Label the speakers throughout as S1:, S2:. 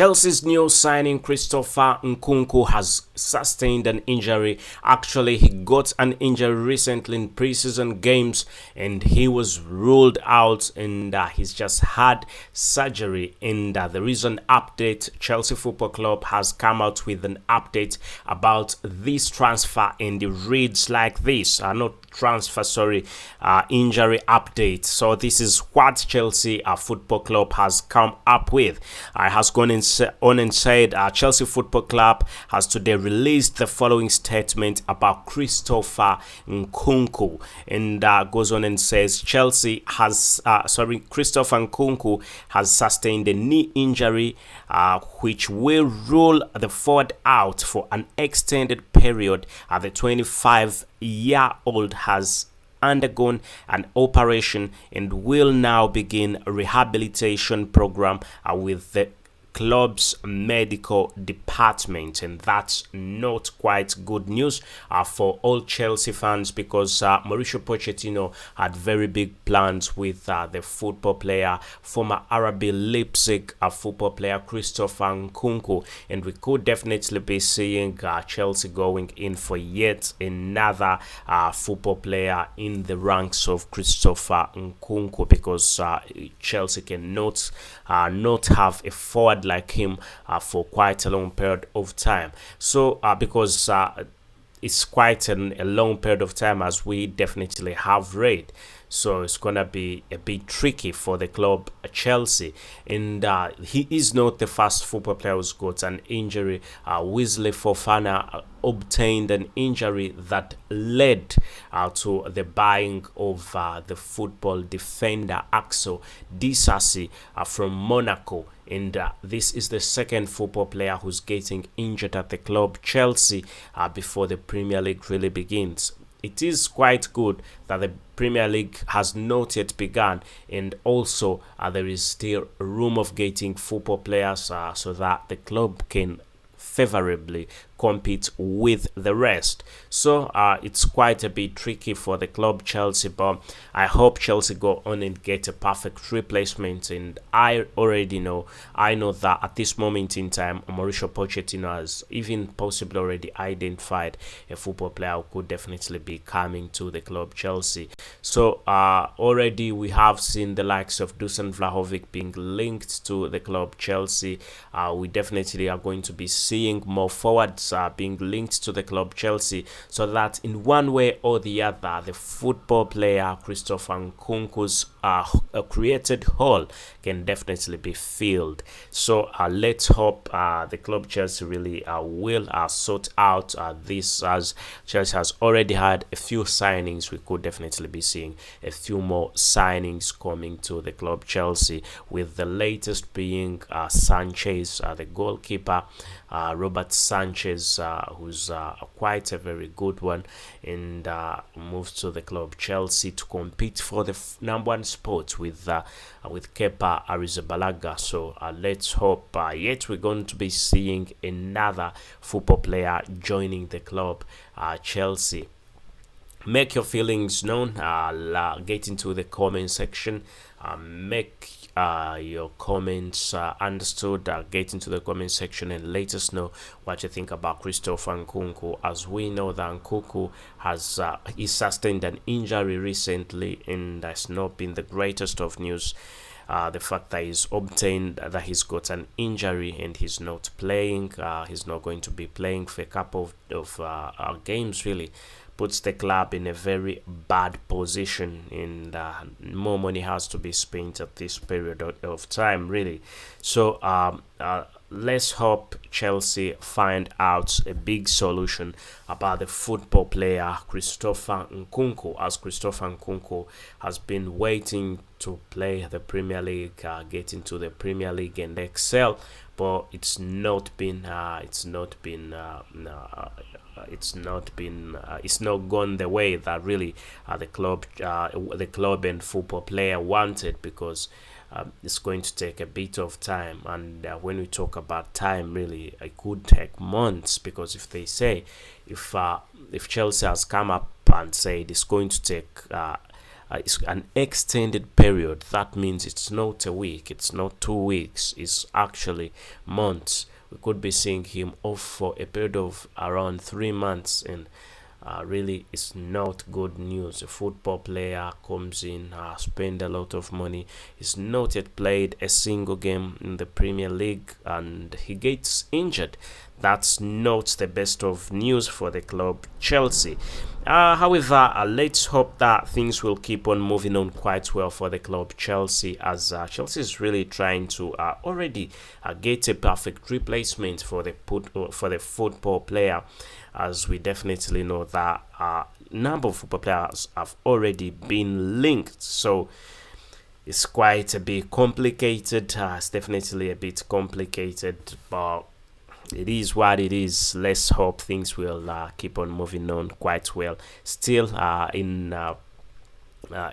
S1: Chelsea's new signing Christopher NKUNKU has sustained an injury. Actually, he got an injury recently in preseason games and he was ruled out, and he's just had surgery. And the recent update, Chelsea Football Club has come out with an update about this transfer, and it reads like this. Not transfer, sorry, injury update. So this is what Chelsea Football Club has come up with. Has gone on and said Chelsea Football Club has today released the following statement about Christopher NKUNKU, and goes on and says Christopher NKUNKU has sustained a knee injury which will rule the forward out for an extended period. The 25-year-old has undergone an operation and will now begin a rehabilitation program with the club's medical department. And that's not quite good news for all Chelsea fans, because Mauricio Pochettino had very big plans with the football player, former RB Leipzig football player Christopher NKUNKU, and we could definitely be seeing Chelsea going in for yet another football player in the ranks of Christopher NKUNKU, because Chelsea cannot not have a forward like him for quite a long period of time. So because it's quite a long period of time, as we definitely have read, so it's gonna be a bit tricky for the club Chelsea. And he is not the first football player who's got an injury. Wesley Fofana obtained an injury that led to the buying of the football defender Axel Disasi from Monaco. And this is the second football player who's getting injured at the club Chelsea before the Premier League really begins. It is quite good that the Premier League has not yet begun, and also there is still room of getting football players so that the club can favorably compete with the rest. So it's quite a bit tricky for the club Chelsea, but I hope Chelsea go on and get a perfect replacement. And I know that at this moment in time, Mauricio Pochettino has even possibly already identified a football player who could definitely be coming to the club Chelsea. So already we have seen the likes of Dusan Vlahovic being linked to the club Chelsea. We definitely are going to be seeing more forwards being linked to the club Chelsea, so that in one way or the other, the football player Christopher NKUNKU's created hole can definitely be filled. So let's hope the club Chelsea really will sort out this, as Chelsea has already had a few signings. We could definitely be seeing a few more signings coming to the club Chelsea, with the latest being Sanchez, the goalkeeper, Robert Sanchez, who's quite a very good one, and moves to the club Chelsea to compete for the number one spot with Kepa Arrizabalaga. So let's hope yet we're going to be seeing another football player joining the club Chelsea. Make your feelings known. Get into the comment section. Make your comments understood. Get into the comment section and let us know what you think about Christopher NKUNKU, as we know that NKUNKU has he sustained an injury recently, and that's not been the greatest of news. The fact that he's obtained that he's got an injury and he's not playing, he's not going to be playing for a couple of games, really puts the club in a very bad position, and more money has to be spent at this period of time, really. So let's hope Chelsea find out a big solution about the football player Christopher NKUNKU, as Christopher NKUNKU has been waiting to play the Premier League, get into the Premier League and excel, but it's not gone the way that really the club and football player wanted, because it's going to take a bit of time. And when we talk about time, really it could take months, because if they say if Chelsea has come up and said it's going to take it's an extended period. That means it's not a week, it's not 2 weeks, it's actually months. We could be seeing him off for a period of around 3 months, and really it's not good news. A football player comes in, spend a lot of money, he's not yet played a single game in the Premier League, and he gets injured. That's not the best of news for the club Chelsea. However, let's hope that things will keep on moving on quite well for the club Chelsea, as Chelsea is really trying to already get a perfect replacement for the football player, as we definitely know that number of football players have already been linked. So it's quite a bit complicated. It's definitely a bit complicated, but it is what it is. Let's hope things will keep on moving on quite well. Still,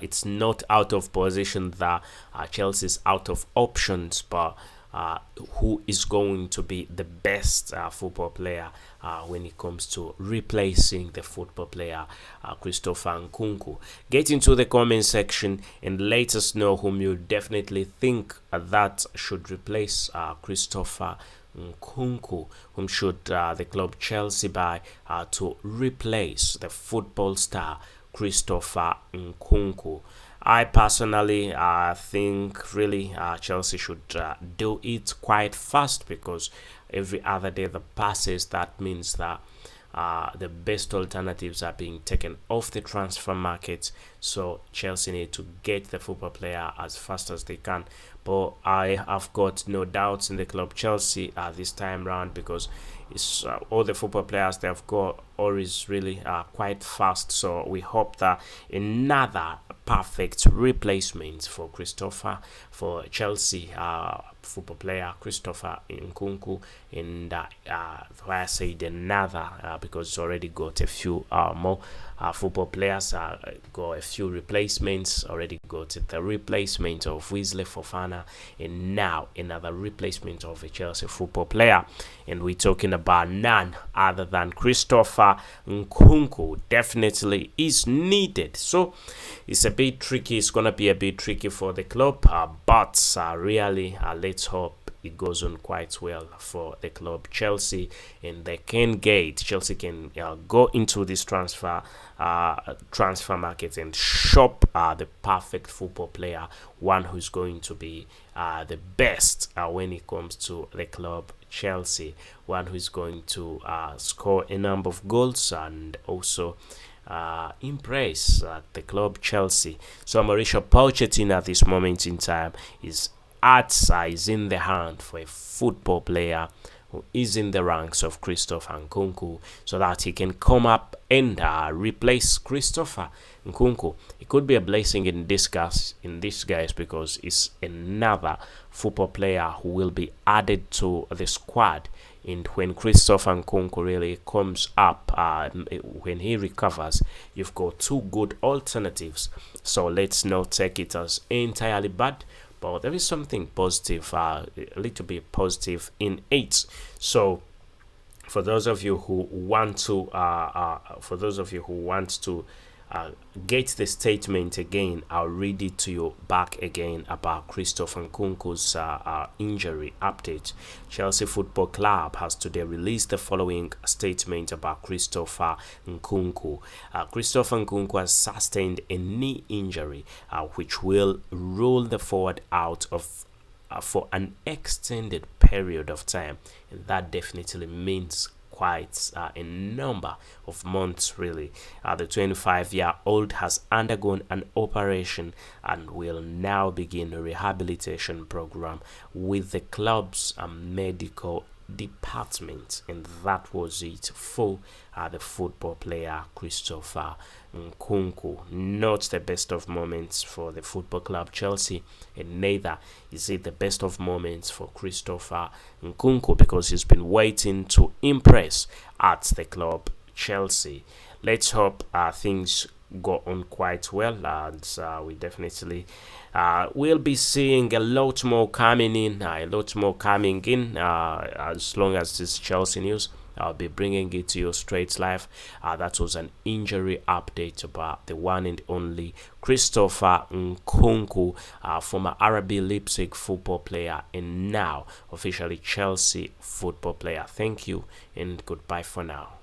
S1: it's not out of position that Chelsea's out of options, but who is going to be the best football player when it comes to replacing the football player Christopher NKUNKU? Get into the comment section and let us know whom you definitely think that should replace Christopher NKUNKU. Whom should the club Chelsea buy to replace the football star Christopher NKUNKU? I personally think really Chelsea should do it quite fast, because every other day that passes, that means that the best alternatives are being taken off the transfer market. So Chelsea need to get the football player as fast as they can. But I have got no doubts in the club Chelsea this time round, because it's all the football players they have got always really quite fast. So we hope that another perfect replacement for Chelsea football player Christopher NKUNKU, and why I said another because it's already got a few more football players, got a few replacements, already got the replacement of Wesley Fofana, and now another replacement of a Chelsea football player, and we're talking about none other than Christopher NKUNKU. Definitely is needed. So it's a bit tricky. It's gonna be a bit tricky for the club, but really let's hope it goes on quite well for the club Chelsea, and Chelsea can go into this transfer market and shop the perfect football player, one who's going to be the best when it comes to the club Chelsea, one who's going to score a number of goals and also impress the club Chelsea. So Mauricio Pochettino at this moment in time is in the hand for a football player who is in the ranks of Christopher NKUNKU, so that he can come up and replace Christopher NKUNKU. It could be a blessing in disguise because it's another football player who will be added to the squad. And when Christopher NKUNKU really comes up, when he recovers, you've got two good alternatives. So let's not take it as entirely bad, but there is something positive, a little bit positive in it. So for those of you who want to get the statement again, I'll read it to you back again about Christopher NKUNKU's injury update. Chelsea Football Club has today released the following statement about Christopher NKUNKU. Christopher NKUNKU has sustained a knee injury, which will rule the forward out of for an extended period of time, and that definitely means quite a number of months really. The 25-year-old has undergone an operation and will now begin a rehabilitation program with the club's medical department, and that was it for the football player Christopher NKUNKU. Not the best of moments for the football club Chelsea, and neither is it the best of moments for Christopher NKUNKU, because he's been waiting to impress at the club Chelsea. Let's hope things go on quite well, and we definitely will be seeing a lot more coming in, as long as this Chelsea news. I'll be bringing it to you straight live. That was an injury update about the one and only Christopher NKUNKU, former RB Leipzig football player and now officially Chelsea football player. Thank you and goodbye for now.